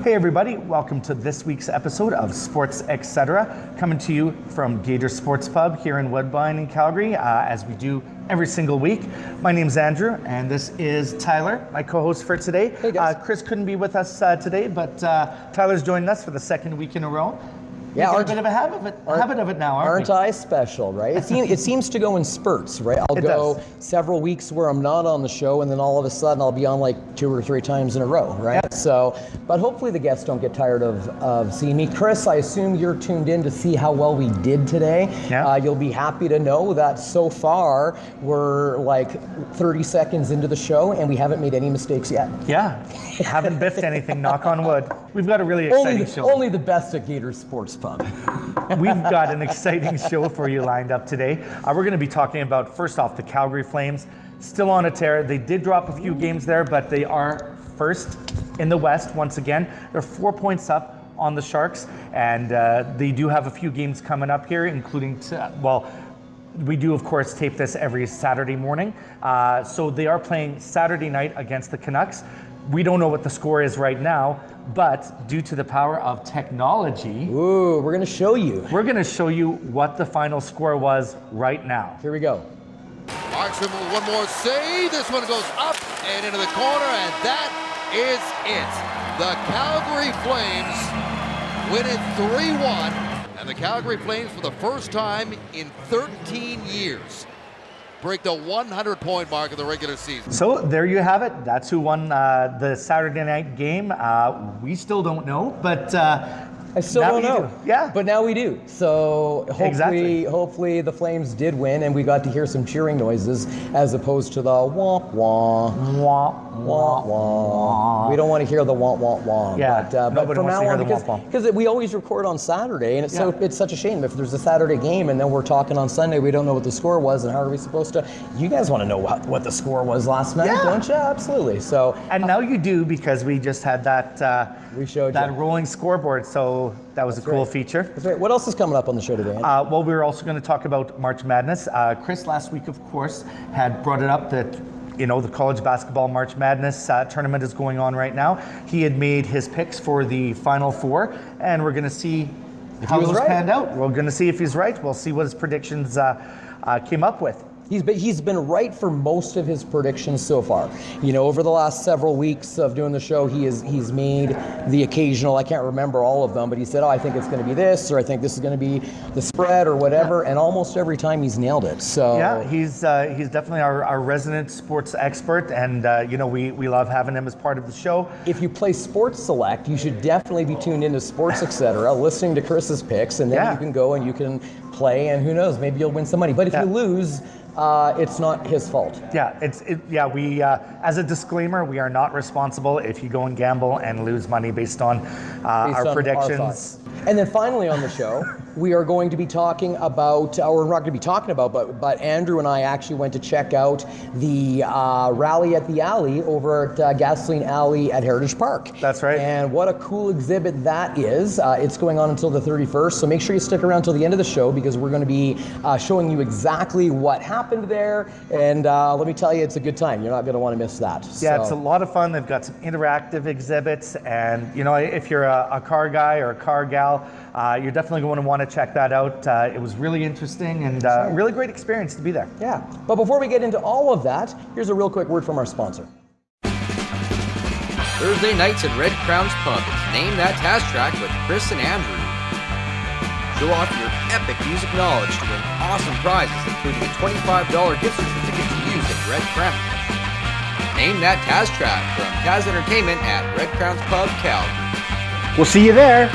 Hey everybody, welcome to this week's episode of SportsXcetera, coming to you from Gator Sports Pub here in Woodbine in Calgary, as we do every single week. My name's Andrew, and this is Tyler, my co-host for today. Hey guys. Chris couldn't be with us today, but Tyler's joined us for the second week in a row. Yeah, a bit of a habit of it now, aren't we? I special, right? It seems to go in spurts, right? I'll go several weeks where I'm not on the show, and then all of a sudden I'll be on like 2 or 3 times in a row, right? Yep. So, but hopefully the guests don't get tired of seeing me. Chris, I assume you're tuned in to see how well we did today. Yeah. You'll be happy to know that so far we're like 30 seconds into the show and we haven't made any mistakes yet. Yeah, haven't biffed anything, knock on wood. We've got a really exciting show. Only the best at Gator Sports Pub. We've got an exciting show for you lined up today. We're going to be talking about, first off, the Calgary Flames. Still on a tear. They did drop a few games there, but they are first in the West once again. They're 4 points up on the Sharks, and they do have a few games coming up here, including, we do, of course, tape this every Saturday morning. So they are playing Saturday night against the Canucks. We don't know what the score is right now, but due to the power of technology, ooh, we're going to show you. We're going to show you what the final score was right now. Here we go. Markstrom with one more save. This one goes up and into the corner, and that is it. The Calgary Flames win it 3-1, and the Calgary Flames, for the first time in 13 years, break the 100-point mark of the regular season. So there you have it. That's who won the Saturday night game. We still don't know, but I still don't know. Yeah. But now we do. So hopefully the Flames did win, and we got to hear some cheering noises as opposed to the wah wah wah wah wah. We don't want to hear the wah wah wah. Yeah. But from now on, because we always record on Saturday, and it's such a shame if there's a Saturday game and then we're talking on Sunday, we don't know what the score was, and how are we supposed to? You guys want to know what the score was last night, don't you? Absolutely. So and now you do, because we just had that. We showed that you. rolling scoreboard, so that was a cool feature. That's right. What else is coming up on the show today? Well, we're also going to talk about March Madness. Chris last week, of course, had brought it up that the college basketball March Madness tournament is going on right now. He had made his picks for the Final Four, and we're going to see how those panned out. We're going to see if he's right. We'll see what his predictions came up with. He's been right for most of his predictions so far. Over the last several weeks of doing the show, he's made the occasional, I can't remember all of them, but he said, I think it's going to be this, or I think this is going to be the spread or whatever, and almost every time he's nailed it. So yeah, he's definitely our resident sports expert, and we love having him as part of the show. If you play Sports Select, you should definitely be tuned into SportsXcetera, listening to Chris's picks, and then you can go and you can play, and who knows, maybe you'll win some money. But if you lose, it's not his fault. Yeah, we as a disclaimer, we are not responsible if you go and gamble and lose money based on our predictions. And then finally on the show, we are going to be talking about, or we're not going to be talking about, but Andrew and I actually went to check out the Rally at the Alley over at Gasoline Alley at Heritage Park. That's right. And what a cool exhibit that is. It's going on until the 31st, so make sure you stick around till the end of the show, because we're going to be showing you exactly what happened there. And let me tell you, it's a good time. You're not going to want to miss that. Yeah, it's a lot of fun. They've got some interactive exhibits, and if you're a car guy or a car gal, you're definitely going to want to check that out. It was really interesting and a really great experience to be there. Yeah, but before we get into all of that, here's a real quick word from our sponsor. Thursday nights at Red Crown's Pub, it's Name That Taz Track with Chris and Andrew. Show off your epic music knowledge to win awesome prizes, including a $25 gift certificate to use at Red Crown. Name That Taz Track from Taz Entertainment at Red Crown's Pub, Calgary. We'll see you there.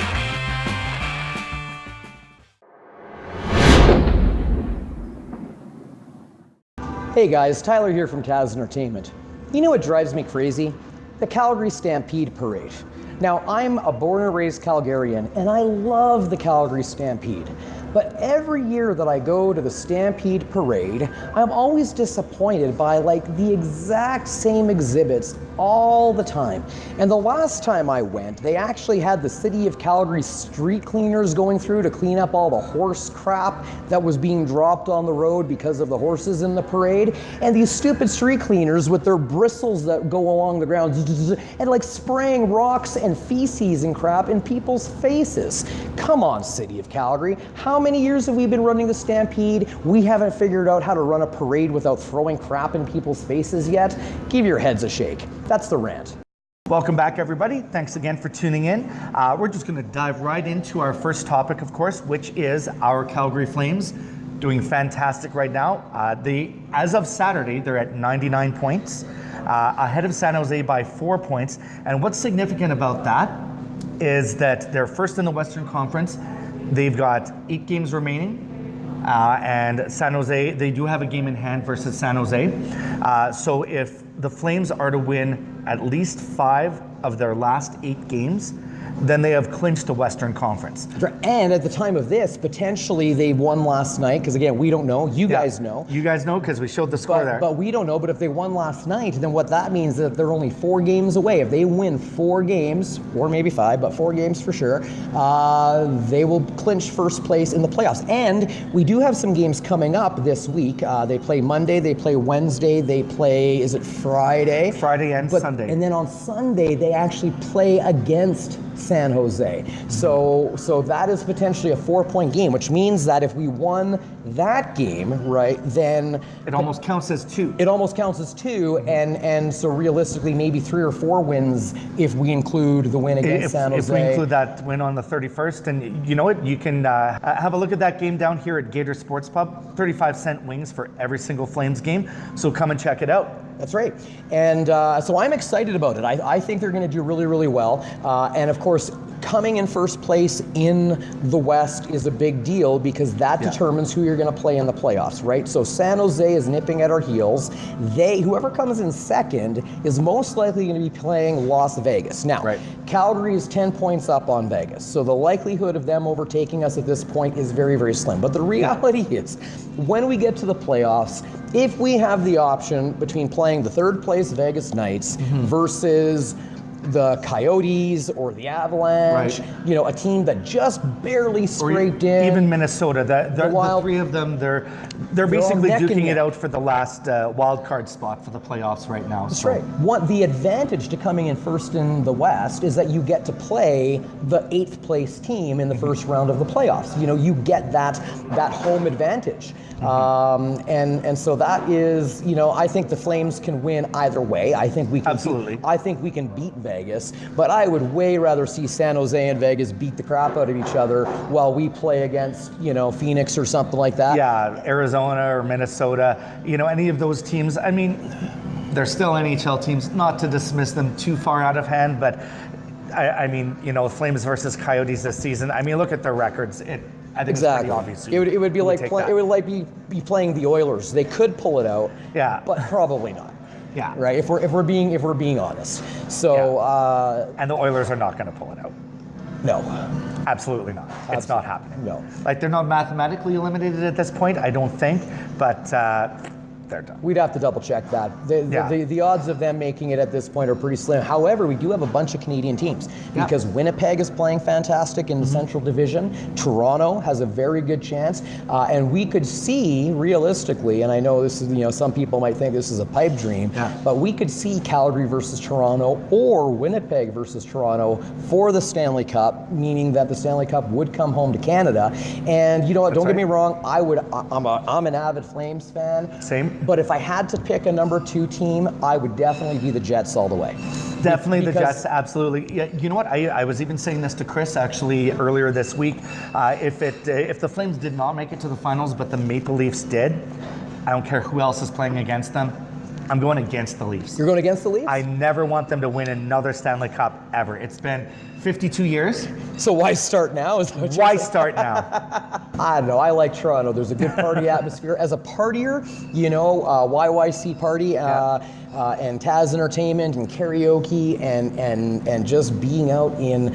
Hey guys, Tyler here from Taz Entertainment. You know what drives me crazy? The Calgary Stampede Parade. Now, I'm a born and raised Calgarian, and I love the Calgary Stampede. But every year that I go to the Stampede Parade, I'm always disappointed by like the exact same exhibits all the time. And the last time I went, they actually had the City of Calgary street cleaners going through to clean up all the horse crap that was being dropped on the road because of the horses in the parade. And these stupid street cleaners with their bristles that go along the ground and like spraying rocks and feces and crap in people's faces. Come on, City of Calgary. How many years have we been running the Stampede? We haven't figured out how to run a parade without throwing crap in people's faces yet? Give your heads a shake. That's the rant. Welcome back, everybody. Thanks again for tuning in. We're just going to dive right into our first topic, of course, which is our Calgary Flames doing fantastic right now. As of Saturday, they're at 99 points, ahead of San Jose by 4 points. And what's significant about that is that they're first in the Western Conference. They've got 8 games remaining. And San Jose, they do have a game in hand versus San Jose. So if the Flames are to win at least 5 of their last 8 games, then they have clinched the Western Conference. And at the time of this, potentially they won last night, because again, we don't know. You guys know. You guys know because we showed the score there. But we don't know. But if they won last night, then what that means is that they're only 4 games away. If they win 4 games, or maybe 5, but 4 games for sure, they will clinch first place in the playoffs. And we do have some games coming up this week. They play Monday, they play Wednesday, they play, is it Friday? Friday and Sunday. And then on Sunday, they actually play against San Jose. So that is potentially a 4-point game, which means that if we won that game, right, then it almost counts as 2. It almost counts as 2, and so realistically maybe 3 or 4 wins if we include the win against San Jose. If we include that win on the 31st, and you know what, you can have a look at that game down here at Gator Sports Pub. 35-cent wings for every single Flames game, so come and check it out. That's right. And so I'm excited about it. I think they're going to do really, really well. And of course, coming in first place in the West is a big deal because that determines who you're going to play in the playoffs, right? So San Jose is nipping at our heels. Whoever comes in second is most likely going to be playing Las Vegas. Now, Calgary is 10 points up on Vegas. So the likelihood of them overtaking us at this point is very, very slim. But the reality is, when we get to the playoffs, if we have the option between playing the third place Vegas Knights versus the Coyotes or the Avalanche, you know, a team that just barely scraped in. Even Minnesota, the 3 of them, they're basically duking it out for the last wild card spot for the playoffs right now. That's right. The advantage to coming in first in the West is that you get to play the 8th place team in the first round of the playoffs. You know, you get that home advantage. And so that is, you know, I think the Flames can win either way. I think we can I think we can beat Vegas, but I would way rather see San Jose and Vegas beat the crap out of each other while we play against, you know, Phoenix or something like that. Yeah, Arizona or Minnesota, you know, any of those teams. I mean, they're still NHL teams, not to dismiss them too far out of hand, but I mean, you know, Flames versus Coyotes this season. I mean, look at their records. I think exactly. It's pretty obvious. It would be like be playing the Oilers. They could pull it out, but probably not. Yeah. Right. If we're being honest. So. And the Oilers are not going to pull it out. No. Absolutely not. It's not happening. No. Like, they're not mathematically eliminated at this point, I don't think, but they're done. We'd have to double check that. The odds of them making it at this point are pretty slim. However, we do have a bunch of Canadian teams because Winnipeg is playing fantastic in the Central Division. Toronto has a very good chance, and we could see realistically, and I know this is, you know, some people might think this is a pipe dream, but we could see Calgary versus Toronto or Winnipeg versus Toronto for the Stanley Cup, meaning that the Stanley Cup would come home to Canada. And you know what? Don't get me wrong. I'm an avid Flames fan. Same. But if I had to pick a number 2 team, I would definitely be the Jets all the way. Definitely the Jets, absolutely. Yeah, you know what? I was even saying this to Chris actually earlier this week. If the Flames did not make it to the finals, but the Maple Leafs did, I don't care who else is playing against them. I'm going against the Leafs. You're going against the Leafs? I never want them to win another Stanley Cup ever. It's been 52 years. So why start now? Why start now? I don't know. I like Toronto. There's a good party atmosphere. As a partier, you know, YYC party. Taz Entertainment and karaoke and just being out in,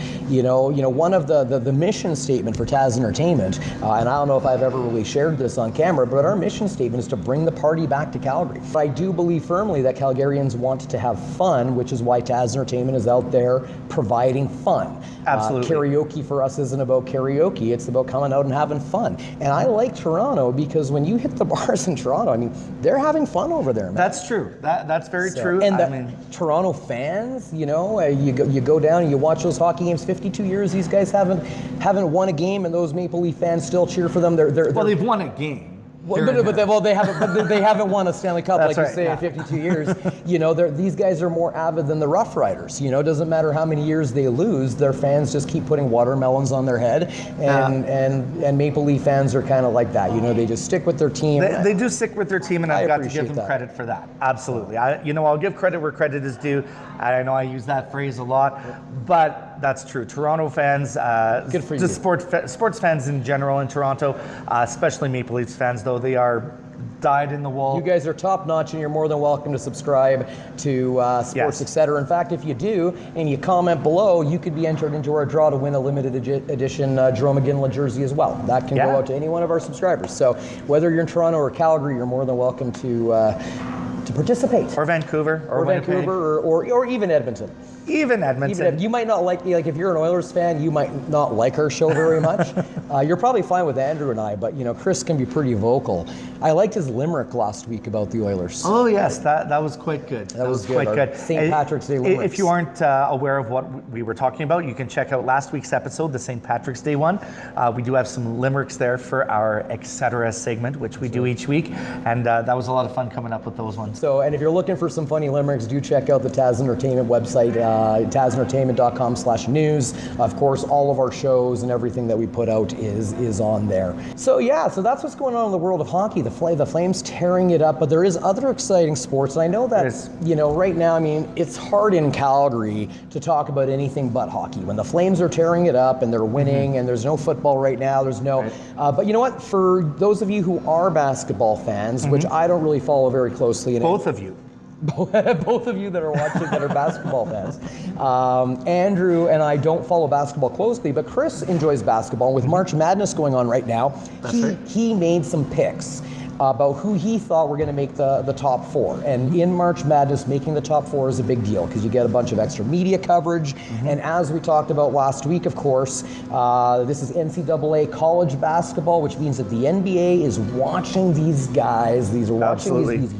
one of the mission statement for Taz Entertainment, and I don't know if I've ever really shared this on camera, but our mission statement is to bring the party back to Calgary. I do believe firmly that Calgarians want to have fun, which is why Taz Entertainment is out there providing fun. Absolutely. Karaoke for us isn't about karaoke, it's about coming out and having fun. And I like Toronto because when you hit the bars in Toronto, I mean, they're having fun over there, man. That's true. That's very true. And Toronto fans, you go down and you watch those hockey games. 52 years, these guys haven't won a game, and those Maple Leaf fans still cheer for them. Well, they've won a game. They haven't won a Stanley Cup. That's like right, you say, yeah. in 52 years. These guys are more avid than the Rough Riders. It doesn't matter how many years they lose, their fans just keep putting watermelons on their head, and Maple Leaf fans are kind of like that. They just stick with their team. They do stick with their team, and I've got to give them that. credit for that. Absolutely. I'll give credit where credit is due. I know I use that phrase a lot, but that's true. Toronto fans, good for you. Just sports fans in general in Toronto, especially Maple Leafs fans, though they are dyed in the wool. You guys are top notch, and you're more than welcome to subscribe to SportsXcetera. In fact, if you do and you comment below, you could be entered into our draw to win a limited edition Jerome McGinley jersey as well. That can go out to any one of our subscribers. So whether you're in Toronto or Calgary, you're more than welcome to participate. Or Vancouver. Or Vancouver, or even Edmonton. Even Edmonton. You might not like if you're an Oilers fan, you might not like our show very much. You're probably fine with Andrew and I, but Chris can be pretty vocal. I liked his limerick last week about the Oilers. Oh yes, that was quite good. That was quite good. St. Patrick's Day limericks. If you aren't aware of what we were talking about, you can check out last week's episode, the St. Patrick's Day one. We do have some limericks there for our Xcetera segment, which we do each week, and that was a lot of fun coming up with those ones. So, and if you're looking for some funny limericks, do check out the Taz Entertainment website, tazentertainment.com/news. Of course, all of our shows and everything that we put out is on there. So that's what's going on in the world of hockey. The Flames tearing it up, but there is other exciting sports. And I know that, right now, it's hard in Calgary to talk about anything but hockey. When the Flames are tearing it up and they're winning, and there's no football right now, there's no, but you know what? For those of you who are basketball fans, which I don't really follow very closely. Both of you. Both of you that are watching that are basketball fans. Andrew and I don't follow basketball closely, but Chris enjoys basketball. With March Madness going on right now, he made some picks about who he thought were going to make the top four. And in March Madness, making the top four is a big deal because you get a bunch of extra media coverage. And as we talked about last week, of course, this is NCAA college basketball, which means that the NBA is watching these guys, these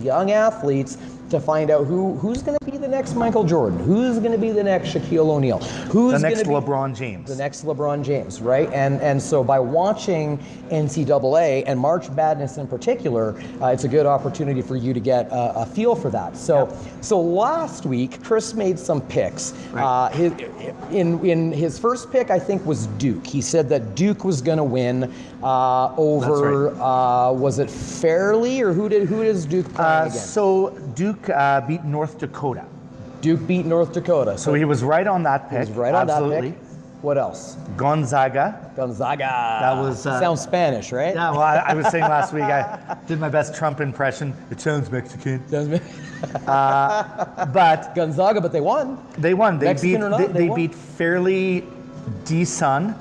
young athletes, to find out who's going to be the next Michael Jordan, who's going to be the next Shaquille O'Neal, who's the next LeBron James. The next LeBron James, right? And so by watching NCAA and March Madness in particular, it's a good opportunity for you to get a feel for that. So last week, Chris made some picks. In his first pick, I think, was Duke. He said that Duke was going to win over, was it Fairleigh, or who does Duke play against? So Duke beat North Dakota. Duke beat North Dakota. So he was right on that pick. He was right on that pick. What else? Gonzaga. That was sounds Spanish, right? Yeah. Well, I was saying last week I did my best Trump impression. It sounds Mexican. But Gonzaga, but they won. They won. They beat Fairleigh D-Sun.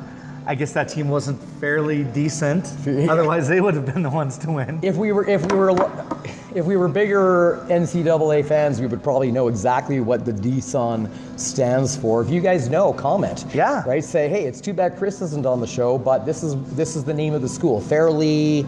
I guess that team wasn't fairly decent. Otherwise, they would have been the ones to win. If we were bigger NCAA fans, we would probably know exactly what the D-Sun stands for. If you guys know, comment. Yeah. Right. Say, hey, it's too bad Chris isn't on the show, but this is the name of the school. Fairleigh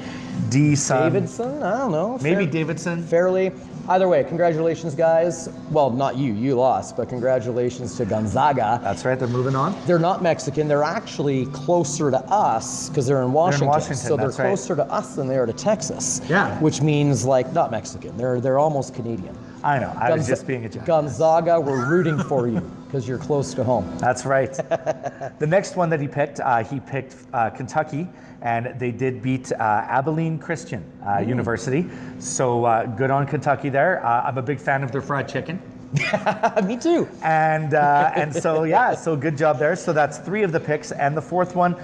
D-Sun. Davidson. I don't know. Maybe Davidson. Fairleigh. Either way, congratulations, guys. Well, not you. You lost, but congratulations to Gonzaga. That's right. They're moving on. They're not Mexican. They're actually closer to us because they're in Washington. So they're closer to us than they are to Texas. Yeah. Which means not Mexican. They're almost Canadian. I know. I was just being a joke. Gonzaga, we're rooting for you because you're close to home. That's right. The next one that he picked Kentucky, and they did beat Abilene Christian University. So good on Kentucky there. I'm a big fan of their fried chicken. Me too. And so good job there. So that's three of the picks, and the fourth one,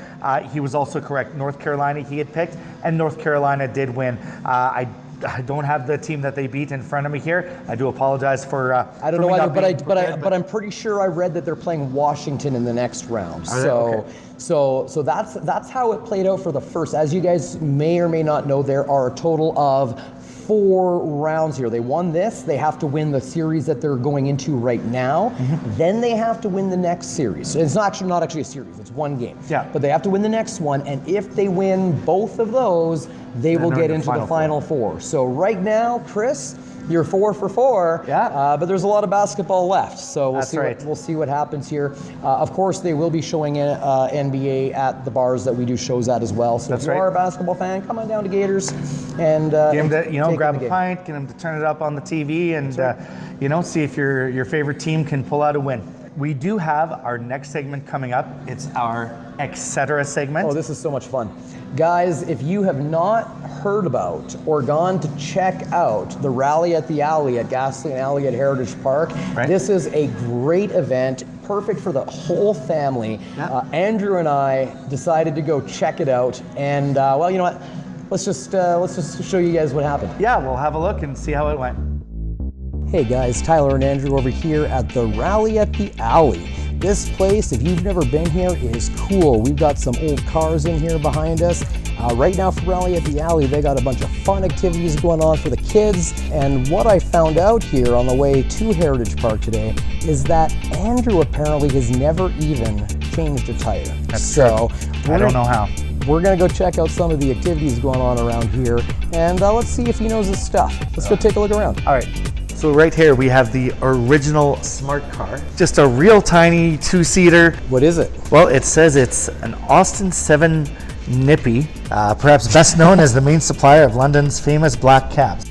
he was also correct. North Carolina he had picked, and North Carolina did win. I I don't have the team that they beat in front of me here. I do apologize for. I don't know either, but I'm pretty sure I read that they're playing Washington in the next round. So that's how it played out for the first. As you guys may or may not know, there are a total of 4 rounds here. They won this. They have to win the series that they're going into right now. Then they have to win the next series. So it's not actually a series. It's one game. Yeah. But they have to win the next one, and if they win both of those, they will get into the final four. So right now, Chris, you're 4 for 4. Yeah. But there's a lot of basketball left, so we'll see what happens here. Of course, they will be showing NBA at the bars that we do shows at as well. So if you are a basketball fan, come on down to Gators and get him to, grab a pint, get him to turn it up on the TV, and see if your favorite team can pull out a win. We do have our next segment coming up. It's our Xcetera segment. Oh, this is so much fun. Guys, if you have not heard about or gone to check out the Rally at the Alley at Gasoline Alley at Heritage Park, this is a great event, perfect for the whole family. Andrew and I decided to go check it out, and well, you know what? Let's just show you guys what happened. Yeah, we'll have a look and see how it went. Hey guys, Tyler and Andrew over here at the Rally at the Alley. This place, if you've never been here, is cool. We've got some old cars in here behind us. Right now for Rally at the Alley, they got a bunch of fun activities going on for the kids. And what I found out here on the way to Heritage Park today is that Andrew apparently has never even changed a tire. That's true. I don't know how. We're gonna go check out some of the activities going on around here, and let's see if he knows his stuff. Let's go take a look around. All right. So right here we have the original smart car. Just a real tiny 2-seater. What is it? Well, it says it's an Austin 7 Nippy, perhaps best known as the main supplier of London's famous black cabs.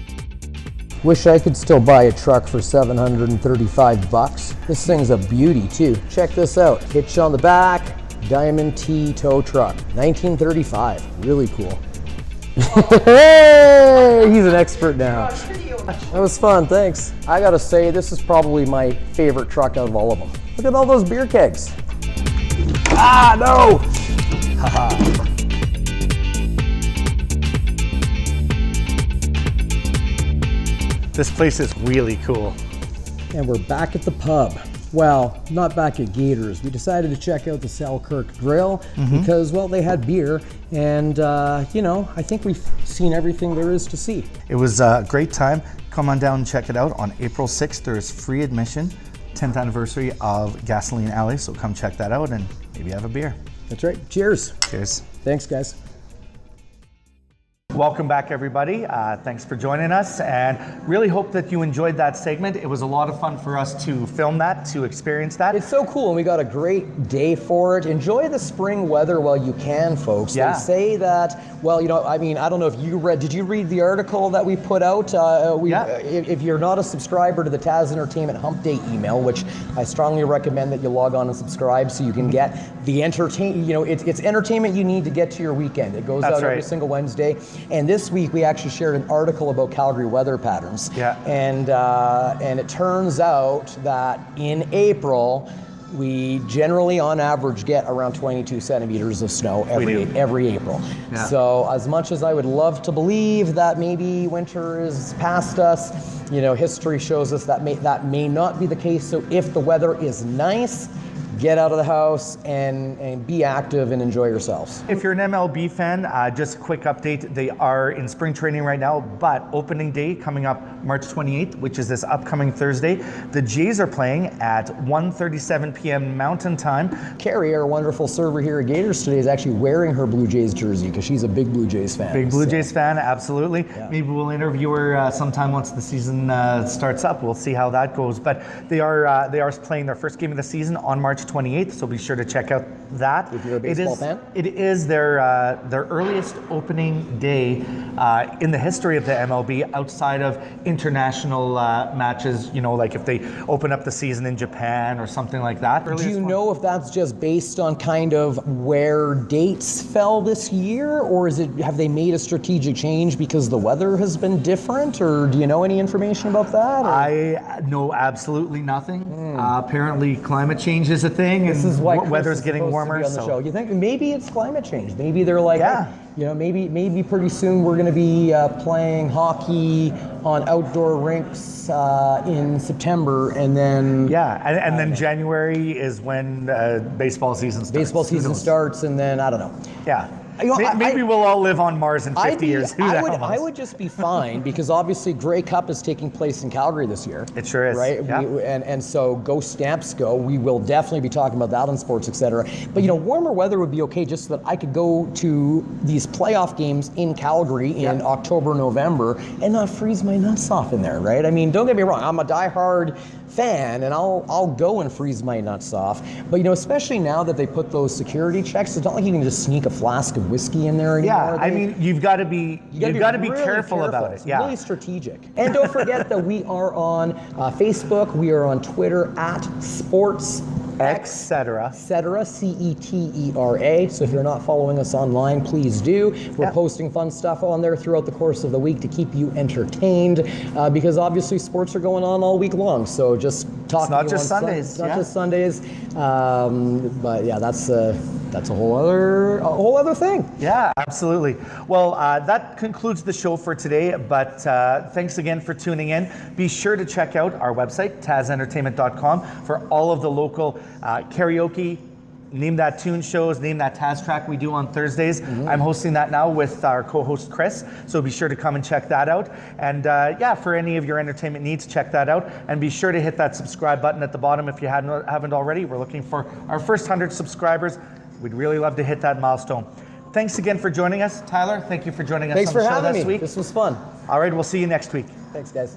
Wish I could still buy a truck for $735. This thing's a beauty too. Check this out. Hitch on the back, Diamond T tow truck, 1935. Really cool. Hey, he's an expert now. That was fun, thanks. I gotta say, this is probably my favorite truck out of all of them. Look at all those beer kegs. Ah, no! Haha. This place is really cool. And we're back at the pub. Well, not back at Gators. We decided to check out the Selkirk Grill because, well, they had beer, and I think we've seen everything there is to see. It was a great time. Come on down and check it out. On April 6th, there is free admission, 10th anniversary of Gasoline Alley, so come check that out and maybe have a beer. That's right. Cheers. Cheers. Thanks, guys. Welcome back, everybody. Thanks for joining us, and really hope that you enjoyed that segment. It was a lot of fun for us to film that, to experience that. It's so cool, and we got a great day for it. Enjoy the spring weather while you can, folks. Yeah. They say that, well, I don't know if you did you read the article that we put out? If you're not a subscriber to the Taz Entertainment Hump Day email, which I strongly recommend that you log on and subscribe so you can get the entertainment, it's entertainment you need to get to your weekend. It goes out every single Wednesday. And this week we actually shared an article about Calgary weather patterns. Yeah. And it turns out that in April, we generally on average get around 22 centimeters of snow every April. Yeah. So as much as I would love to believe that maybe winter is past us, history shows us that may not be the case. So if the weather is nice, get out of the house and be active and enjoy yourselves. If you're an MLB fan, just a quick update. They are in spring training right now, but opening day coming up March 28th, which is this upcoming Thursday. The Jays are playing at 1:37 p.m. Mountain Time. Carrie, our wonderful server here at Gators today, is actually wearing her Blue Jays jersey because she's a big Blue Jays fan. Big Blue Jays fan, absolutely. Yeah. Maybe we'll interview her sometime once the season starts up. We'll see how that goes. But they are playing their first game of the season on March 28th, so be sure to check out that. If you're a baseball fan? It is their earliest opening day in the history of the MLB outside of international matches, like if they open up the season in Japan or something like that. Do you know if that's just based on kind of where dates fell this year, or have they made a strategic change because the weather has been different, or do you know any information about that? Or? I know absolutely nothing. Apparently climate change is a thing, this and is why weather's getting warmer. On the show. You think maybe it's climate change? Maybe they're like, You know, maybe pretty soon we're going to be playing hockey on outdoor rinks in September, and then and then January is when baseball season starts. Baseball season starts, and then I don't know. Yeah. You know, Maybe we'll all live on Mars in 50 years. Who the hell knows? I would just be fine because obviously Grey Cup is taking place in Calgary this year. It sure is. Right? Yeah. And so go Stamps go. We will definitely be talking about that on SportsXcetera. But you know, warmer weather would be okay just so that I could go to these playoff games in Calgary in October, November and not freeze my nuts off in there, right? I mean, don't get me wrong, I'm a diehard fan and I'll go and freeze my nuts off. But you know, especially now that they put those security checks, it's not like you can just sneak a flask of whiskey in there anymore. Yeah, I mean, you've got to be really careful about it. Yeah. Really strategic. And don't forget that we are on Facebook, we are on Twitter at SportsXcetera, Cetera. So if you're not following us online, please do. We're posting fun stuff on there throughout the course of the week to keep you entertained, because obviously sports are going on all week long. So just talking. It's not just Sundays. It's not just Sundays. But yeah, that's a whole other thing. Yeah, absolutely. Well, that concludes the show for today, but thanks again for tuning in. Be sure to check out our website, tazentertainment.com, for all of the local karaoke, Name That Tune shows, Name That Taz track we do on Thursdays. I'm hosting that now with our co-host Chris, so be sure to come and check that out. And for any of your entertainment needs, check that out. And be sure to hit that subscribe button at the bottom if you haven't already. We're looking for our first 100 subscribers. We'd really love to hit that milestone. Thanks again for joining us. Tyler, thank you for joining us on the show this week. This was fun. All right, we'll see you next week. Thanks, guys.